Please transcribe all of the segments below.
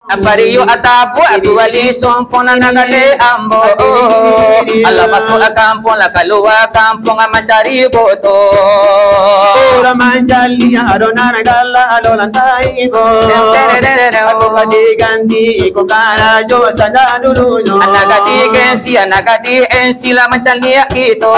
Apariyo atapo atuwali sompong na nagale ambo ala paso akampong la kalua kampong amachari boto ora manjali arona nagala alolantai ko ako kadiganti ko kara jo sada duluno anagadi ensi la manjali ito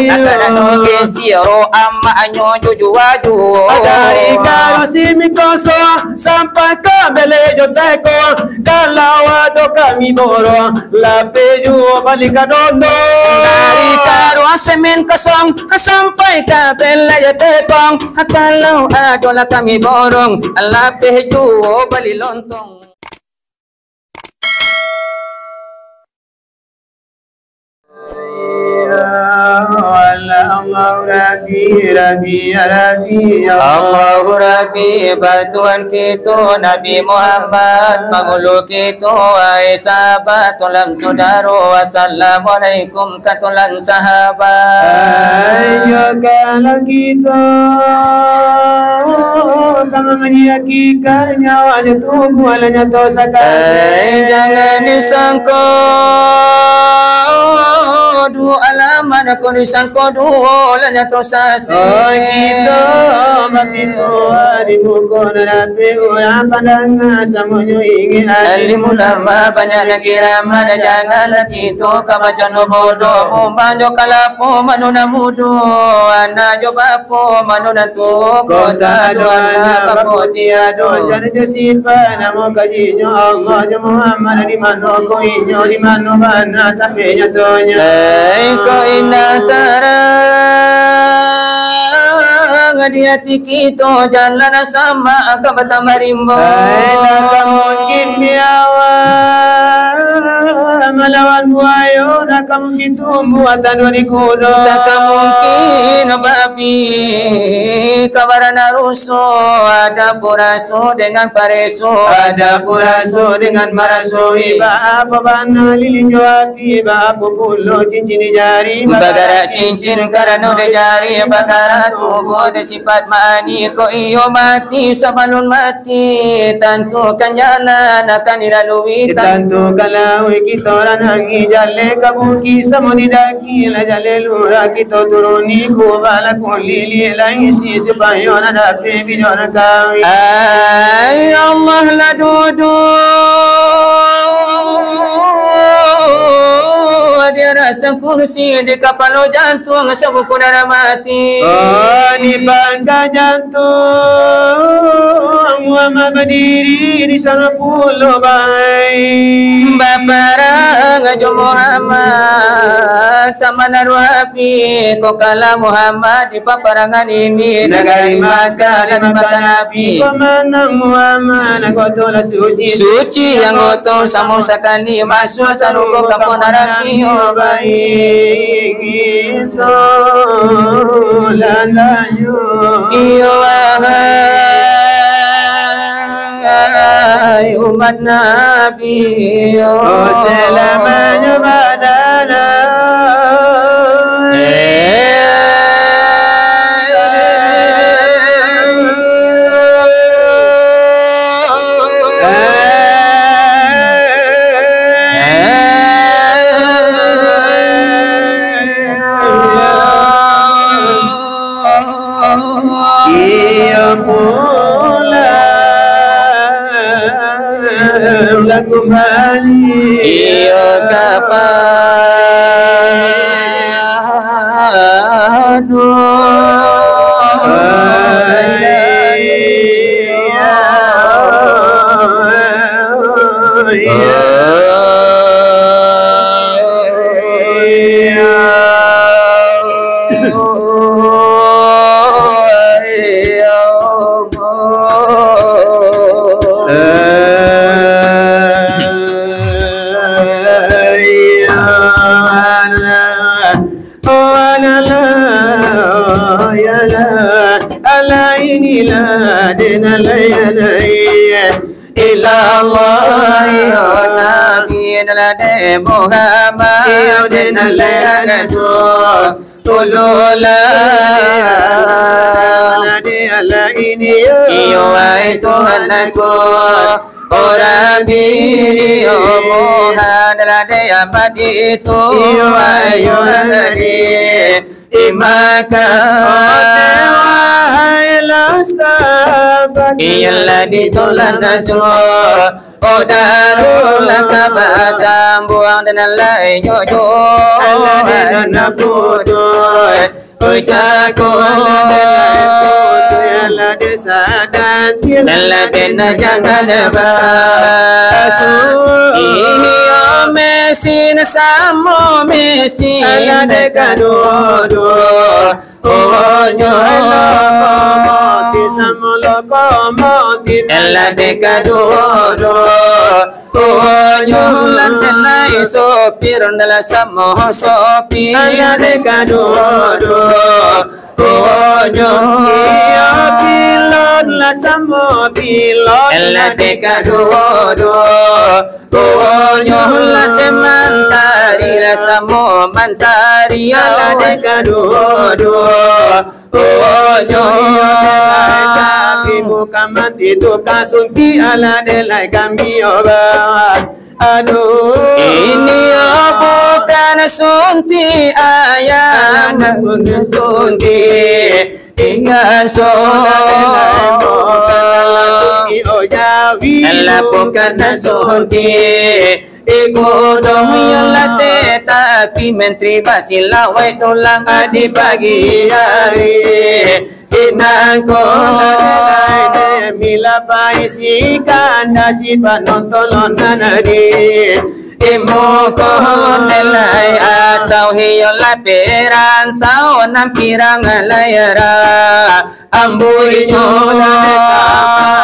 nakara no gensi ro amma anyo juju waju adari karo simikoso sampai kabele yo teko kalawa do kami boro la peju balika dondo dari karo semen kosong sampai kabel ya tekong kalau adola kami borong la peju bali lontong Allah Rabbi bantuan kita Nabi Muhammad Mangulu kita wahai sahabat Tulam saudara Wassalamualaikum katulan sahabat ayo kalau kita kama menyaki karnya wajah tubuh alanya dosa jangan disangka du alaman aku disangka du lanya dosa kita mapito hari bukan rapi orang pandang semuanya ingin alim ulama banyak nakirama dan janganlah kita kabacan bodoh membanjo kalapo manuna mudo anak jobapo manuna tu kota doa papo tiado sana josipa namo kajinya Allah Muhammad di mana ko inyo di mana mana tapi nyatonya ko inna tarang di hati kita jalan sama kabata marimbo tak mungkin biawa malawan buayo nak mungkin tumbuhan doni kudo tak mungkin babi kabarana ruso ada puraso dengan pareso ada puraso dengan maraso iba apa bana lilin joati iba apa pulo cincin jari bagara cincin karena de jari bagara tubuh de sifat mani ko iyo mati sabalun mati tentukan jalan akan dilalui tentukan lawi kita orang hangi jalle kabuki samuni daki la jalle lura kita turuni kubala kulili la isi sepayona dape bijona kawi ay Allah la dudu di atas kursi di kapal jantung sebuku darah mati di bangka jantung Muhammad berdiri di sana pulau baik babarang ajo Muhammad taman ruhabi kok kala Muhammad di paparangan ini negari Makkah dan Makkah Nabi pemenang Muhammad kotola suci yang kotor sama sekali masuk saruko kapon Arabi baik itu lalayo iyo wahai umat Nabi selamanya badana kembali iyo kapadu ilallah ya nabi nalade Muhammad ya nalade rasul tulula nalade ala ini ya Tuhan aku diri omongan ladaya paditu ayunari imaka iyalla ditulan nasu Odarul kabasam buang dan alai jojo aladena naputu ucaku alade sadan aladena jangan basu ini mesin samo mesin alade kadodo onyo moti samo lokomoti alade kadodo onyo lanai sopir ndala samo sopir alade kadodo onyo iya pilot la samo pilot alade kadodo onyo lade mantari la samo mantari alade kadodo onyo tapi bukan mati tu kasunti alade lai kami oba aduh ini bukan sunti ayah bukan sunti ingat soalnya bukan sunti ojawi bukan sunti Iko dong yalate tapi menteri basila wai tulang di pagi hari inangko nade mila paisi kanda si panonton nanadi imo ko nelai atau hiyola perantau nampirang layara ambui nyola sama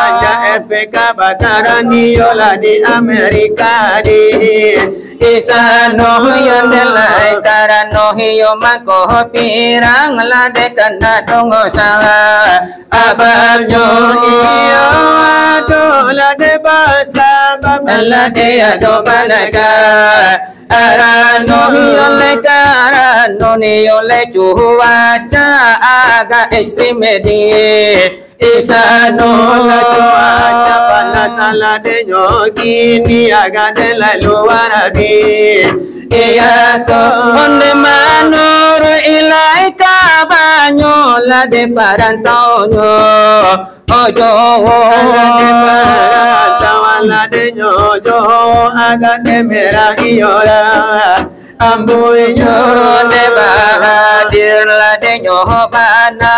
EPK batarani yola di Amerika di isano yandelai karano hiyo mako pirang lade kana dongo sanga ababnyo iyo ado lade basa babalade ado banaga arano yole karano ni yole cuaca agak ekstremedi isano la cuaca panas alade nyokini agak de luar di iya so onde manur ilaika banyo lade parantonyo ojo lade parantau lade nyojo agak de merah iora ambuinyo de bahadir lade nyohobana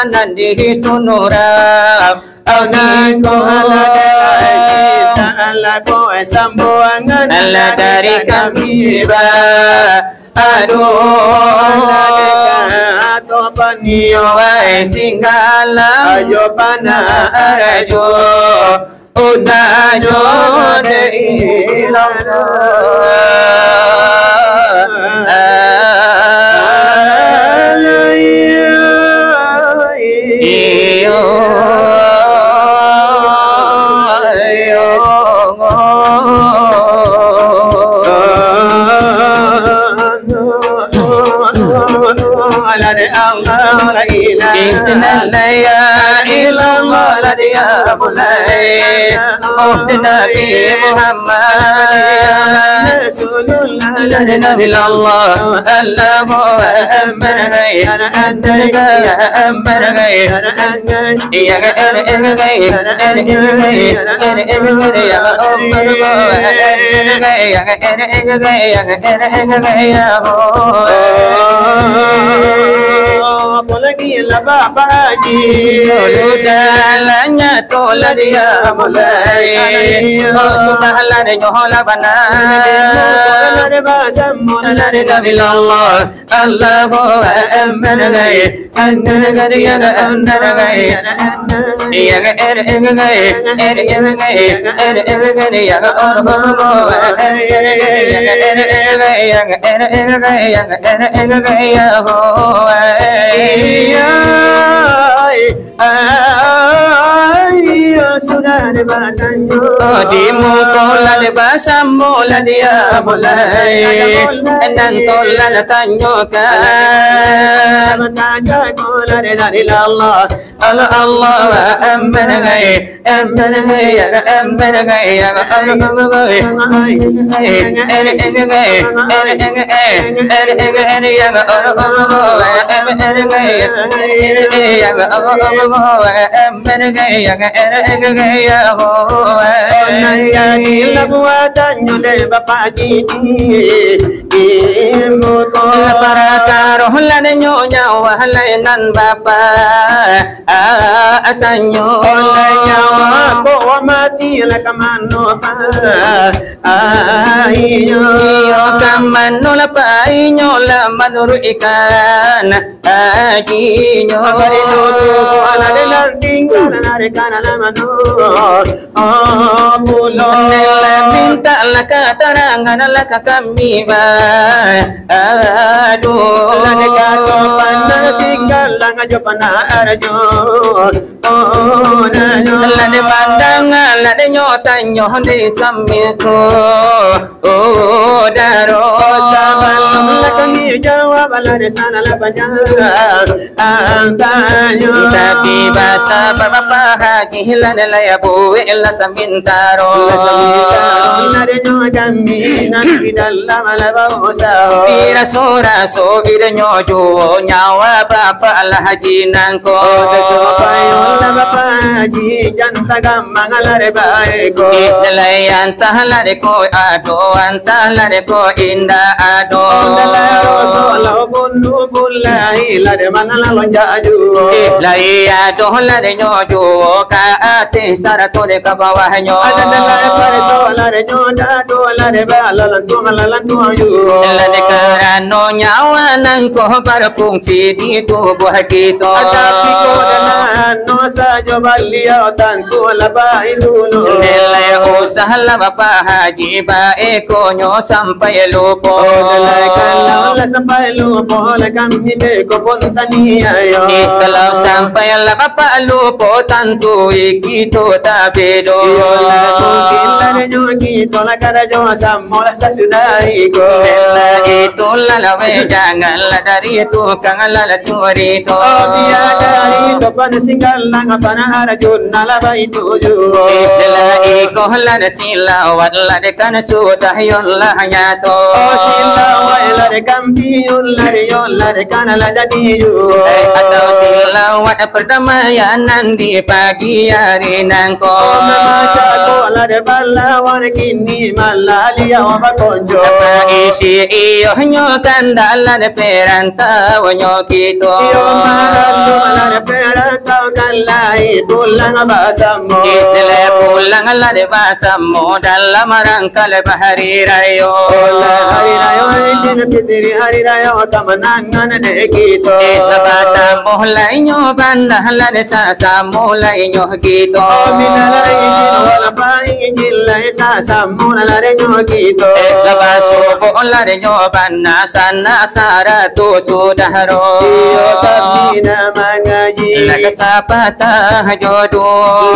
nandi sunura aunako alade kita alako sambuangan ala dari kami ba aduh alade kato panio ai singgala ayo pana ajo udanyo de ilana Allah la ilaha illallah la ya mulai Nabi Muhammad Rasulullah la nabi Allah Allahu akbar ana anta ya ambar ya apalagi la bapa ji ludalanya tola dia mulai subhanallah de nyola bana de basam la de nabilallah Allahu akbar andar gariya andar gaya ya sudah debatannya. Di mukolan basamulan dia mulai nantolan tanyokan. Bertanya kola dari Allah. Allah amman gai amman gai amman gai atanyo nyawa bawa mati lah kamano pa ayo kamano la painyo la manuru ikan aginyo bari tutu ala de lanting ala de kana la mano bulo nela minta la katarangan la kami ba aduh la de kato panna singgal la ngajo pana arjo la de pandangan la de nyota nyohde samiko daro sabalum la kami jawab la de sana la panjang antayo tapi bahasa bapa haji la de la yabu la samintaro la de nyota mi na bidalla mala bausa pira sura so bida nyojo nyawa bapa la haji nangko sopayo la bapa haji janta gamang la de baiko Nelayan tahala de ko ado antala de ko inda ado la rosola bundu bullai la de manala lonjaju lai ado la de nyojo ka ate sarato de ka bawah nyo ada la pare sola de nyoda do la de bala lan tu ayu la de karano nyawa nang ko par fungsi di tubuh kita tapi ko dan no sajo balia tantu la bai dulu nilai usaha la bapa haji bae konyo sampai lupo kalau la sampai lupo la kami de ko pontani ayo kalau sampai la bapa lupo tantu ikito tabedo la mungkin la de nyoki to la kada jo samola sasudai ko la itu la we jangan la dari itu kang la curi to dia dari to pan singgal nang pana arjun la bai tuju la iko la de silawat la de kan sudah yon la nyato silawat la de kampiun la de yon la de kan la jadi ju atau silawat perdamaian di pagi hari nangko membaca ko la de balawan kini malalia wa konjo isi iyo nyo tanda la de peranta nyo kito iyo maralo la de peranta kalai pulang basamo le pulang la de basamo dalam rangkal bahari rayo hari rayo din pitiri hari rayo tamanangan de kito labata mulai nyo banda la de sasa mulai nyo kito minala ijin wala pa ijin la sasa mulala de nyo kito labaso bola de nyo banda sana saratu sudah ro iyo tabina mangaji laga sapata jodoh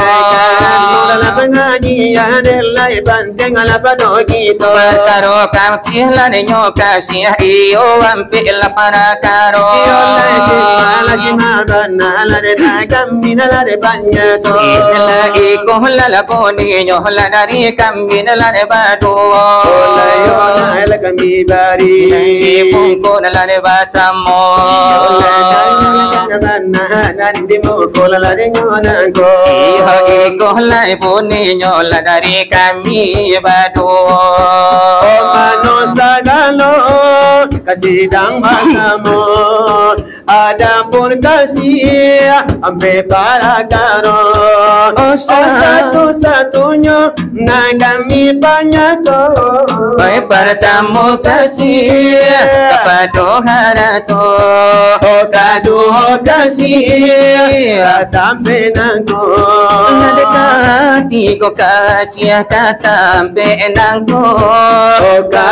la mangaji ya de la banteng ala pado kito karo kam kila de nyo kasih iyo ampe la para karo iyo la simala simagana la de kamina la de banyato la iko la boni nyo la dari kamina la de badu la yo la kami bari pungko la de basamo la kana nandi mo ko la de nyona ko iha iko la boni nyo la dari kami badu mano sagalo kasidang basamo ada pun kasih ampe para karo satu-satunya na kami panyato baik bertamu kasih kepada harato kado kasih atampe nangko nadekati ko kasih katampe nangko ka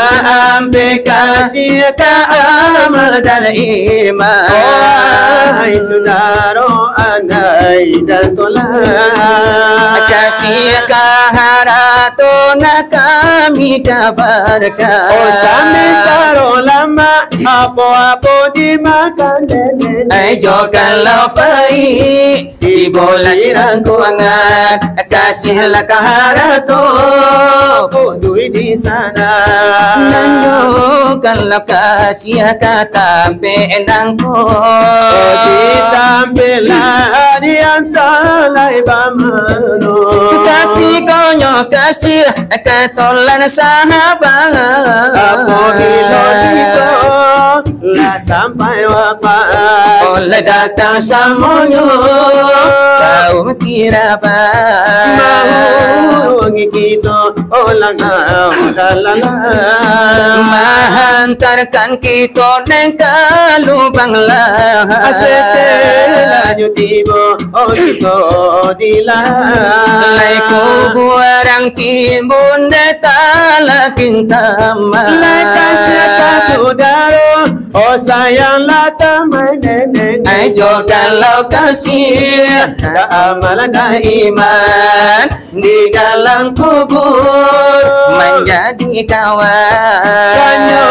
ampe kasih ka amal dan iman Wahai saudara andai dan tolak kasih kaharatona kami kabarkan. Oh sementara lama apa-apa dimakan Ayo kalau baik di bola dirangkuangan kasihlah kaharato Pudui di sana Nanyo kalau kasih kata penangko ditampilan di antara ibamano Kati konyo kasih katolan sahabat apabila kita lah sampai wafat oleh datang semuanya kau kira apa mau kita ulang menghantarkan kita neng kalubang lah setelah tiba kita dilah lai kubuarang timbun detala kintama lai kasih saudara oh sayanglah tamai nenek ayo kalau kasih amalan dan iman di dalam kubur menjadi kawan kanyo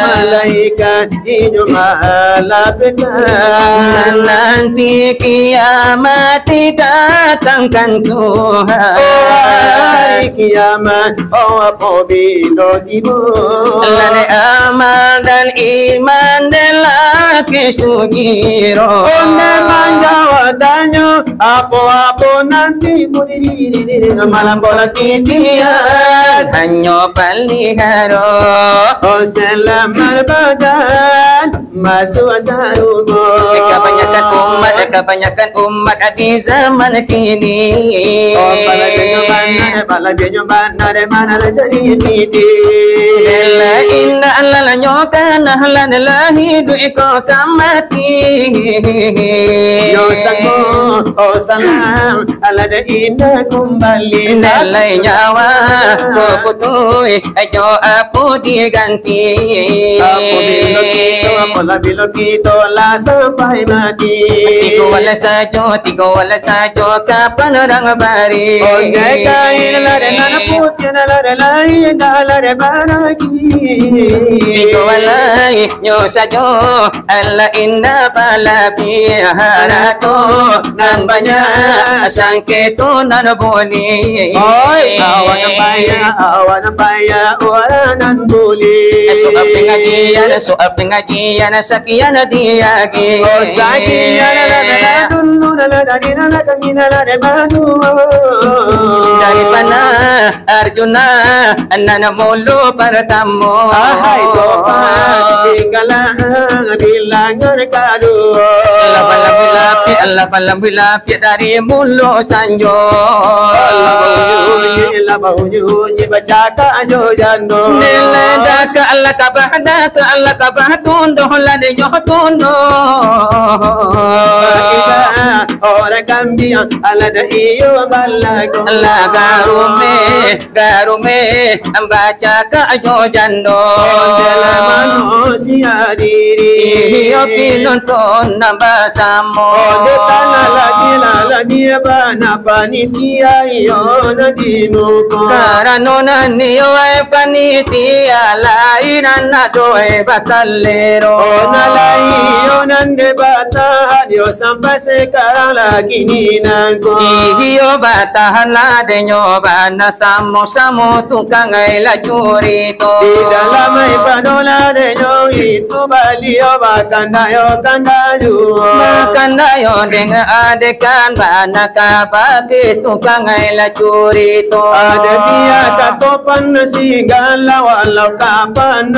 malaikat hidup malapekan nanti kiamat didatangkan Tuhan hari kiamat oh apabila tiba lane amal dan iman adalah kesugiro memang jawabannya apa-apa nanti malam bola titian hanya pelihara oh selamat badan masuk sarugo kebanyakan umat di zaman kini oh pala dia mana de mana jadi piti la inna alla nyokan ahlan lahi duiko kamati yo sako oh salam ala de inna kembali nalai nyawa putui ayo apu diganti apabila kita lah sampai mati tiga wala sajo kapan orang bari oh kain la de nana putih la de lai la de baraki tiga wala nyo sajo alla inna pala piharato nan banyak sangketo nan boli oi awan paya oranan buli soal pengajian sakian diagi oh sakian la dulu la dina la kanina la de badu dari mana Arjuna nana mulu pertama hai topan cingala bilangan kadu lapi dari mulu sanjo la baca ka ajo jando nilada ka Allah kabah tundo la de yo tundo ora cambia ala da iyo balago la garume ambaca ka ajo jando dela manusia diri iyo pinonton nambasamo de tanah lagi bana panitia iyo na dimuko karano naniyo ay panitia lainan na doe basalero ona laiyo nande bata yo sampai sekarang lagi ninangko iyo batahan la de nyoba na samo tukang ay la curito di dalam ibadola de nyo itu balio bakandayo makandayo dengan adekan bana kapake tukang ay la curito ada dia katopan singgala walau kapan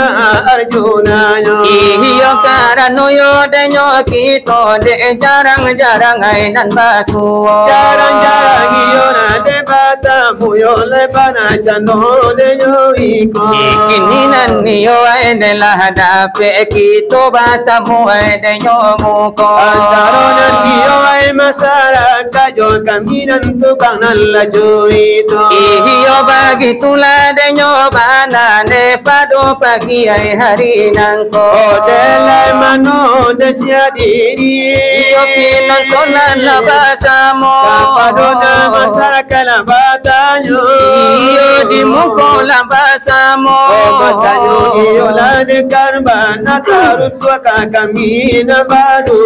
Arjuna yo iyo karano yo de nyo kito de jarang ay nan basuo jarang iyo na de bata muyo le bana chano de yo iko ikininan niyo ay de lahada pe kito bata mo ay de nyo muko Antarona niyo ay masyarakat yo kaminan tukang nalajo ito iyo bagi tulade nyo banane pado pagi ay hari nangko Odelay mano desya diri iyo pinantonan na basamo Kapadona masyarakat na batanyo iyo di muko la basamo Batanyo iyo lade karban nakarutwa kami na badu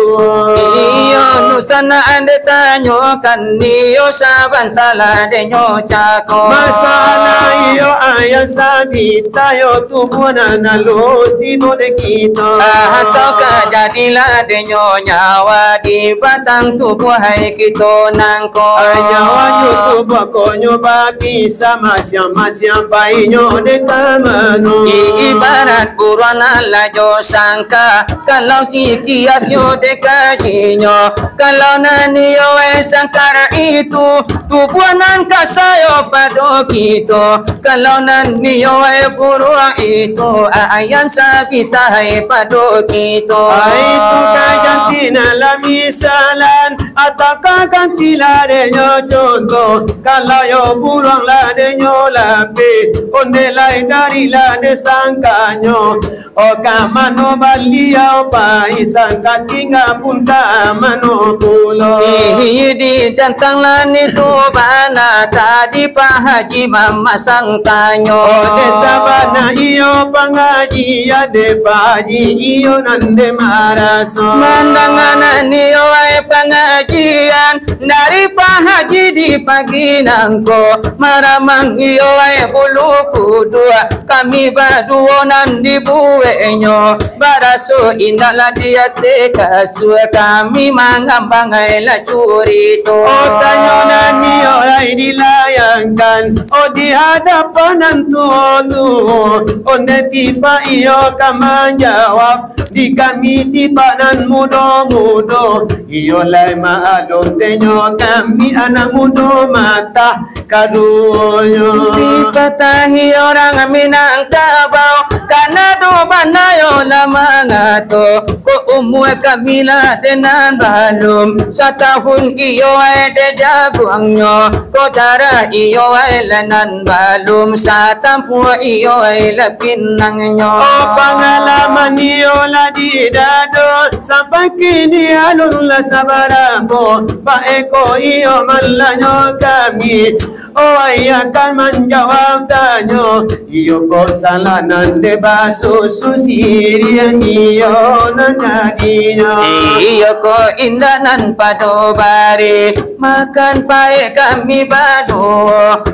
iyo nusana ande tanyo kandiyo sabantala de nyo chako Masana iyo ayan sabi tayo tubunan na loti bode kito atau kajadilah de nyo nyawa di batang tubuh hai kito nangko Anyawa nyo tubuh ko nyo babi sama siapa inyo de kamano ibarat buruan ala jo sangka kalau si kias yo de kajinya kalau nani yo sangkara itu tubuhanan kasayo pado kito kalau nani yo buruan itu ayam sabita hai pado kito Itu kaganti na lamisalan atau kaganti la de nyo contoh kalau yo buruang la de nyo lape onde lai dari la de sangkanyo o kamano balia o paisan katinga pun kamano pulo di tentang lani tu bana tadi Pak Haji Mama sang tanyo de sabana iyo pangaji ya de paji iyo nande maraso mandangan niyo ay pengajian dari Pak Haji di pagi nangko maramang iyo ay bulu kudua kami baduonan di buenyo baraso indala dia teka sue kami mangambang ay la curito o tanyo na niyo ay dilayangkan o di hadapan ng tuho onde tipa iyo ka manjawab di kami tipa nan mudo-mudo iyo lay maalong tenyo kami anak mudo mata kaduyo dipatahi orang Minangkabau karena doa nayo lamang ato ko umue kamila dengan balum setahun iyo ay de jaguangnya ko darah iyo ay lanan balum sa tampu iyo ay lapinangnya o pangalaman niyo la di dado sampai kini alur la sabarabo paeko iyo malanyo kami o ay akan menjawab tanyo iyo ko salanan de baso susiri iyo nanadinya iyo ko indanan pado bare makan pae kami bado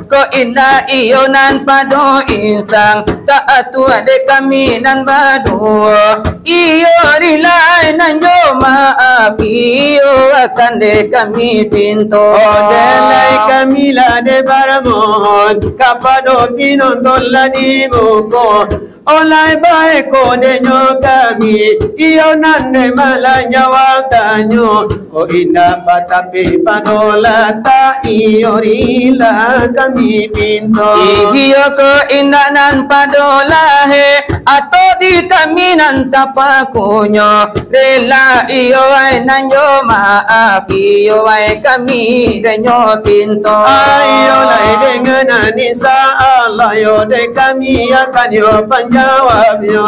ko indah iyo nan pado insang ka atua de kami nan bado iyo rilai nan jo maaf iyo akan de kami pinto Odelay kami la de baramon kapado pinondol la di muko olay bae ko de nyo kami iyo nande malanya watanyo o ina patapi panola ta iyo rila kami pinto iyo ko indanan pado lahe ato di kami nan tapakunyo rela iyo ay nanyo maaf iyo ay kami renyo pinto ayo lay dengan anisa Allah yo de kami akan yo panjawab yo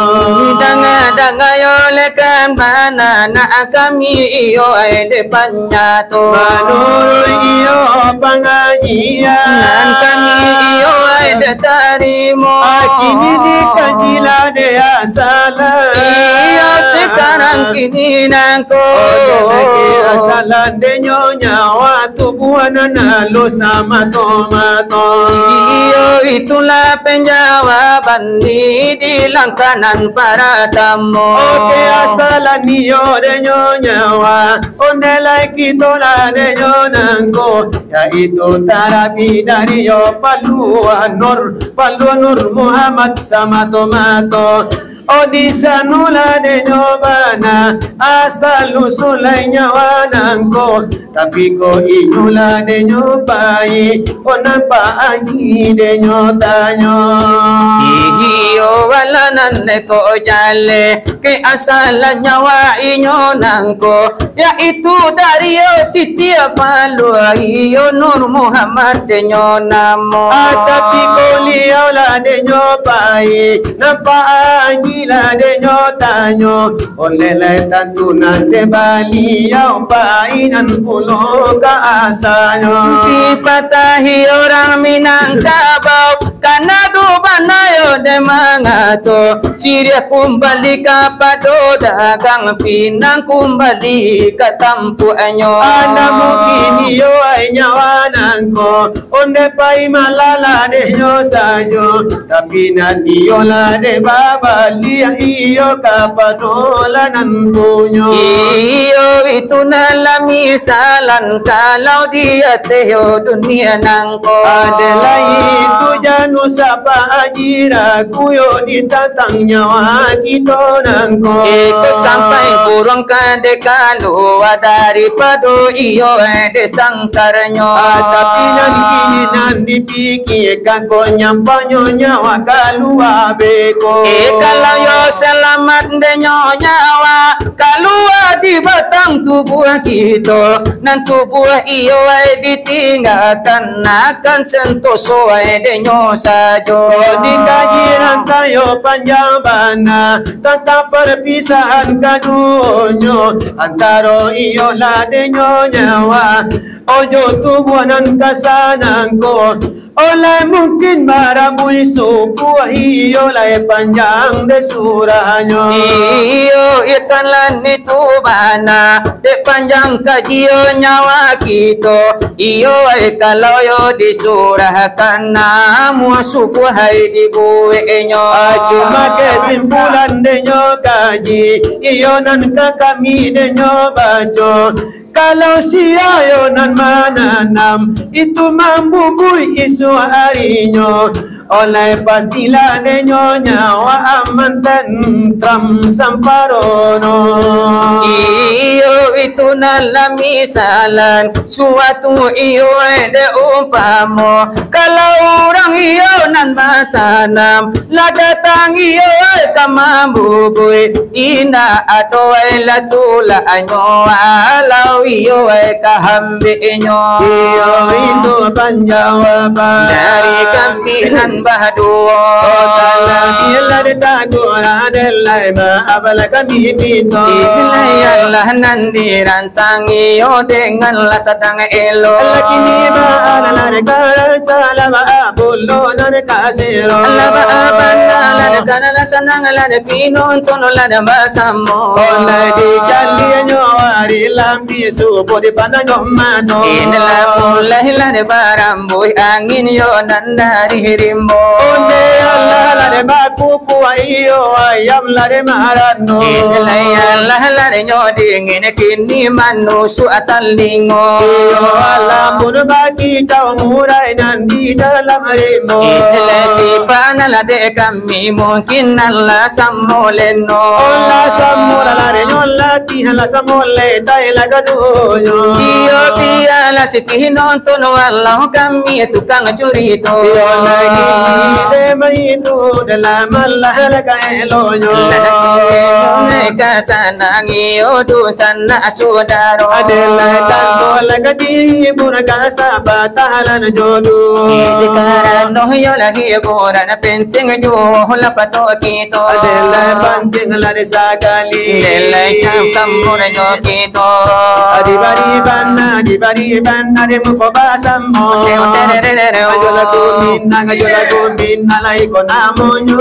danga yo lekan mana na kami iyo ay de panyato manuru iyo pangajian nan kami iyo ay de tarimo kini di kajila de asala iyo sekarang kini nangko asalan de nyonya watu buana nalo sama tomato iyo itulah penjawaban di langkanan para tamu oke asalan niyo de nyonya wa onde lai kitola de nyonangko ya itu tarabi dari yo Palua Nur Muhammad sama tomato O di sanula de nyobana asal usulai nyawanangko tapi ko inyula de nyobai o napa anji de nyotanyo Iyo wala nane ko jale ke asal nyawa inyo nangko yaitu dari titia palu iyo Nur Muhammad de nyo namo tapi ko liaula de nyobai napa anji la de nyotanyo olele tantuna de bali yau painan kulo ka asanyo dipatahi orang Minangkabau karena dubanayo de mangato siria kumbali ka pado dagang Pinang kumbali ka tampu anyo ana mungkin yo ay nyawanan ko onde pai malala de nyo sajo tapi nanti yo la de babali iyo ka pado la nan punyo iyo itu nalami salan kalau dia teo dunia nangko adalah itu janu sapa ajira kuyo ditatang nyawa kita nangko Eko sampai kurang kade kalua daripada iyo de sangkarnyo tapi nanti nanti pikirkan ko nyampanyo nyawa kalua beko kalau yo selamat de nyawa kalua di batang tubuh kita nan tubuh iyo ditinggalkan akan sentoso de nyo sajo di kajian tayo panjang bana tentang perpisahan kadunyo antara iyo la de nyawa ojo tubuhanan kasanangko oleh mungkin marabui suku iyo lai panjang de surahnya iyo ikanlah itu mana de panjang kajio nyawa kita iyo kalau yo disurahkan namu suku hai dibuenyo cuma kesimpulan de nyo kaji iyo nan kami de nyo baco kalau siayo nan mananam itu mambugui isu harinya oleh pastilah de nyonya wa aman tentram samparono iyo itu nalami salan suatu iyo de umpamo kalau orang iyo nan batanam la datang iyo kamambugui ina atoe la tula anyo alau iyo kahambe inyo iyo itu panjawaban dari kami nan bahduo Ila de tagora de laima abala kami pito Ilai Allah nandi rantangi yo dengan la sadang elo Lakini ba ala de kara chala ba abullo na de kasiro Allah ba abanda la de kana la sanang la de pino tono la de masamo Ona di jali nyo ari lambi su podi pana nyomato Inla mulai la de baramboy angin yo nandari hirimbo Onde Allah la de bakuku ayo ayam la de marano Ilai Allah la de nyodingin kini manusu atalingo Iyo Allah mun bagi caw murai nan di dalam rimo Ilai sipana la de kami mungkin Allah samoleno Allah samula la de nyolla tihala samole tai la gadunyo Iyo piala sikinon tono Allah kami tukang curito Iyo lagi de mai tu dalam Allah la kaelonyo Neka sanang iyo tu sana sudaro Adela tanto la gadi buraka sabatalan jodu Dikarano yo lagi buran penting jo la pato kito Adela banting la de sagali Nilai cam kamura jo kito Adibari banna de mukoba sammo Ajola kumina la iko namonyo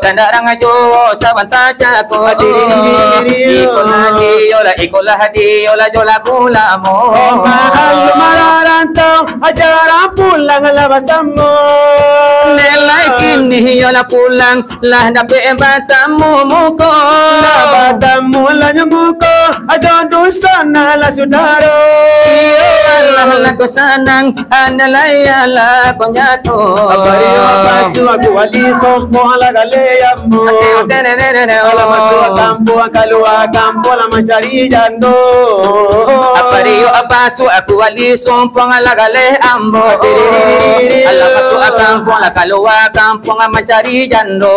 Kandarang jo sabanta jako ikolah hadi yola jola kulamo Mahal mararantau ajaran pulang labasammo Nelai kini yola pulang lah dapat batamu muko. La batamu la nyamuko ajondo sana la sudaro. Allah laku sanang analai ala konyato. Apariyo pasu aku wali sompo la galeyambo. Ala masuk kampo kalua kampo la mencari jando. Apariyo pasu aku wali sompo la galeyambo. Ala masuk kampo la kalua kampo mencari jando.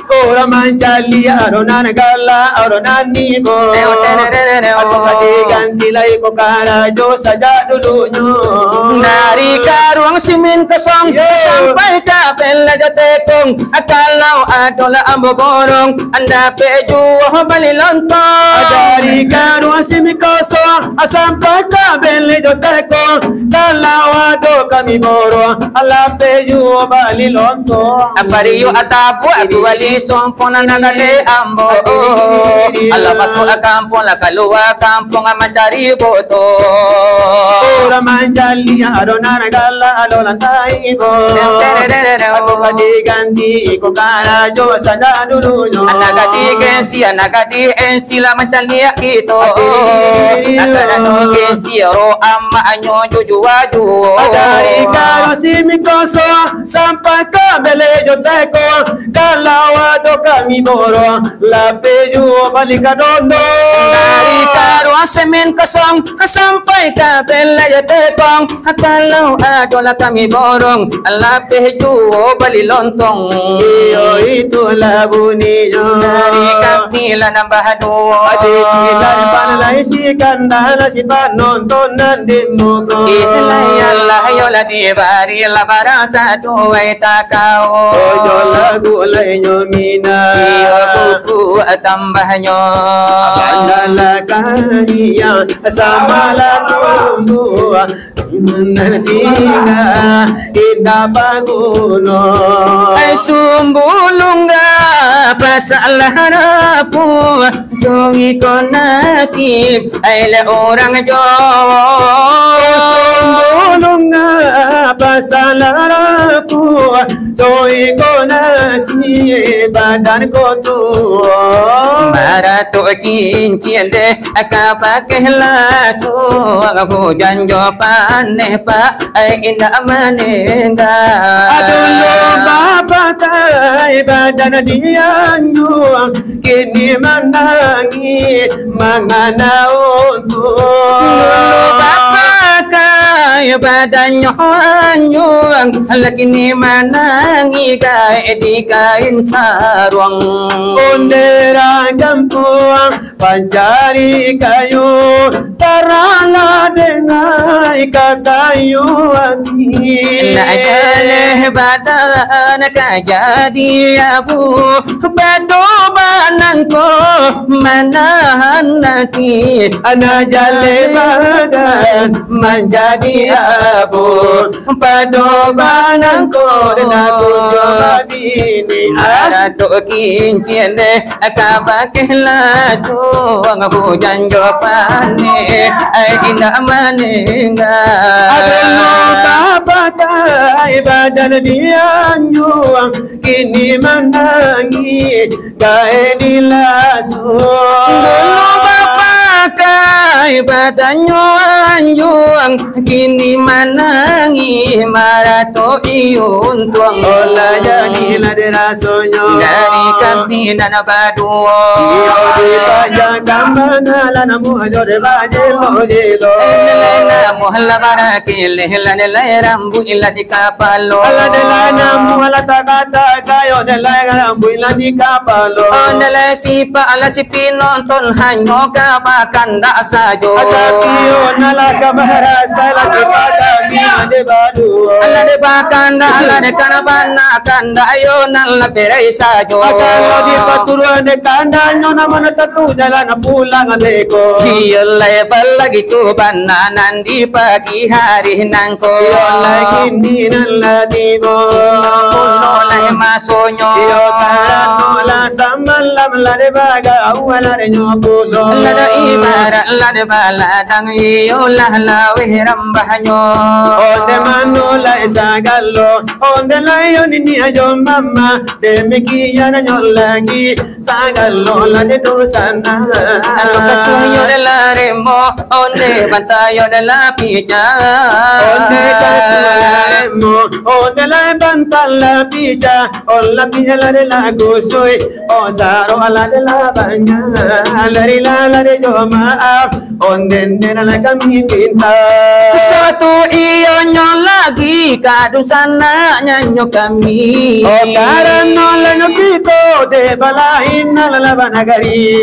Ora mancali aronan gala aronan nibo. Aku kadi ganti lai ko kara jo saja dulunya. Dari karuang simin kosong sampai kapel jatekong. Kalau adola ambo borong anda pejuo bali lontong. Dari karuang simin kosong sampai kapel jatekong. Kalau ado kami borong ala pejuo bali lontong. Apariyo atapu aku wali sompong na nagale ambo. Ala masuk kampung la kalua kampung mencari boto. Ora mancali aronan gala alolantai bo. Aku kadi ganti ko kara jo saja dulunya. Anak gadi gensi la mencari itu. Anak gensi ro amma anyo juju waju. Dari karo simi koso sampai ke bele joteko. Kalau ado kami boro la peju balik dondo. Dari karo semen kosong sampai ke bele joteko. Kalau ado la kami borong la peju bali lontong. Iyo itulah bunyinya. Dari kapila nambah dua. Adikilan panalai si kandala si panontonan di muka. Ilayalah yola di bari la barasa dua takau. Ojo lagu lainnya mina. Iyo kuku tambahnya. Kandala kanian sama lagu menantiga indah baguno. Ay sumbulungga pasalah harapu jongi ko nasib ay la orang Jawa. Sumbulungga pasalah harapu jongi ko nasib badan ko tua. Marato kincin deh akapakehla su hujan jawapan pa ay indah manenga. Adulo bapa kai badan dianju kini menangi mangana untuk Bapa kay badannya hanyuang lakini manangi kay di kain sarwang. Bendera kampung pancari kayu tarala denai kakayu ati. Nak jaleh badan kajadi abu bado banangko manahan nanti. Anak jale badan menjadi abu pado banangko dan aku coba bini. Arato kincin deh akapakehla suang hujan jopane ay indah manenga. Adulo bapa kai badan dianjuang kini menangi gae dilasung. Dulu bapa kay badannya anjuang kini manangi marato iun tuang. Ola jadilah derasonyo Dari kantinan baduo. iyo dipajang kamana lanamu ajore bajelo jelo. Elena muhalla barakil helane rambu illa di kapalo. Ala de lanamu ala takata kayo de rambu ila di kapalo. Ondele sipa ala sipi nonton hanyo kabakanda sajo. Atakiyo nala kabara sala kepada biya de badu. Ala de bakanda ala de kanabana kanda ayo nala berai sajo. Akalo di paturuan de kanda nyona mana tatu jalan pulang adeko. Kiyolai balagi tu bananan di pagi hari nangko. Yo lagi ni nala tibo. Mulai masonyo Iyo karano la samalam la de baga awala de nyokulo la da ibara la de bala dang iyo la la wiram bahanyo Onde mano la isagallo onde la yoni ni ajo mama de meki yana nyolagi sagallo la de dosana Kasunyo de la remo onde bantayo de la picha Onde kasulemo onde la bantala picha olla pinya la de la gosoi osaro la de la banya la de joma onde nena la kami pinta Satu iyo nyo lagi kadung sana nyanyo kami O karano la nyokito de balahin la banagari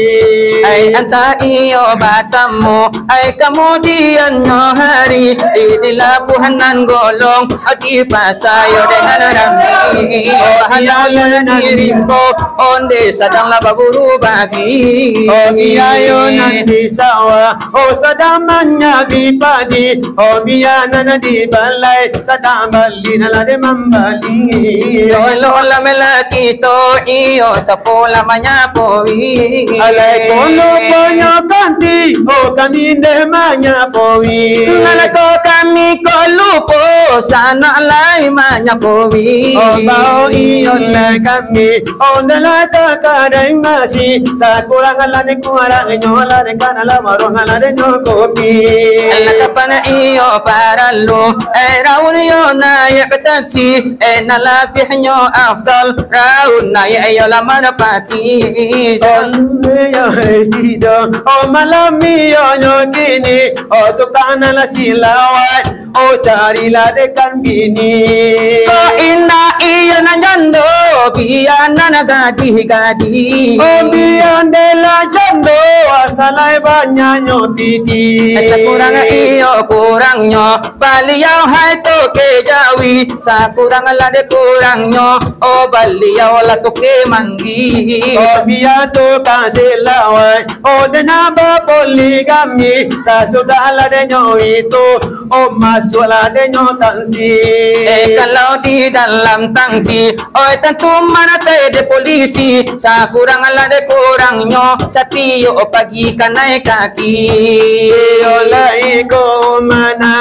Ay anta iyo batamu ay kemudian nyo hari di labuhanan golong ati pasayo de nanarami bahala nirimbo onde sadang lababuru bagi O biayo nanti sawa o sadamanya bipadi o biana na di balai sadambali na la de mambali Lola melakito iyo sapula manyapowi alai kono ponyo kanti o kaminde manya powi Nalako kami kolupo sana lai manyapowi o bao iyo la kami o nala kakadeng masi sakurang ala de kurang nyola de kanala marong ala de nyokopi Nakapana iyo para lo raun yo na yakatachi nalapih nyo afdal raun na iyo lamana pati Yo estido o malami yo nyokini o tukana la silawai o cari la de kambini Ko ina iyo na jando biyana na gadi o biande la jando asalai banyak nyopiti Sakurang iyo kurangnya baliau hai to ke jawi sakurang lade kurangnya oh baliau la to ke manggi o biato kasilawai o denaba poligami sa sudah la de nyoito o masuk la de nyotansi kalau di dalam tangsi oh tentu mana saya de polisi sakurang lade kurangnya satio pagi kanai kaki Ola iko mana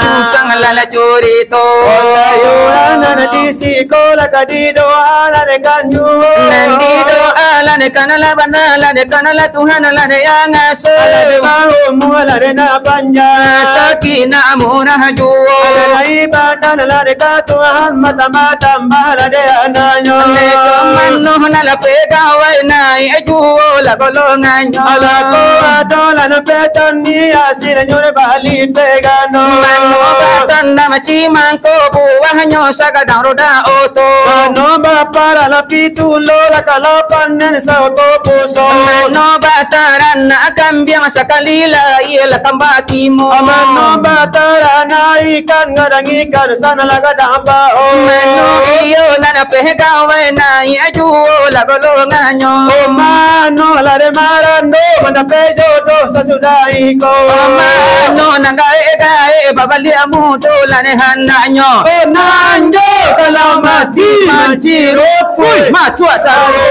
tukang lala curi to Ola yorana na disi kola kadido ala de kanyu Nandi doa la de kanala banala de kanala Tuhan la de yang asa Ala de bahu mu ala de na panja sakina amunah juo Ala de ibadan ala de katuhan mata mata mbala de ananyo Mano na la pegawai na juo la bolonganyo Ala ko adola na petan ni asira nyore bali pegano Mano batan na maciman ko buahnya sagadang roda oto Mano bapara la pitulo la kalapan nen sa oto puso Mano bataran na kambiang sakalila iela kambatimo Mano batara na ikan ngadang ikan sana laga damba Mano iyo na pegawai na juo la bolonganyo Mano la de marando mana pejo do sa sudai ko Mano nangae babalia mudo la ne hananyo Nanjo kalau mati manciro pui masuk saro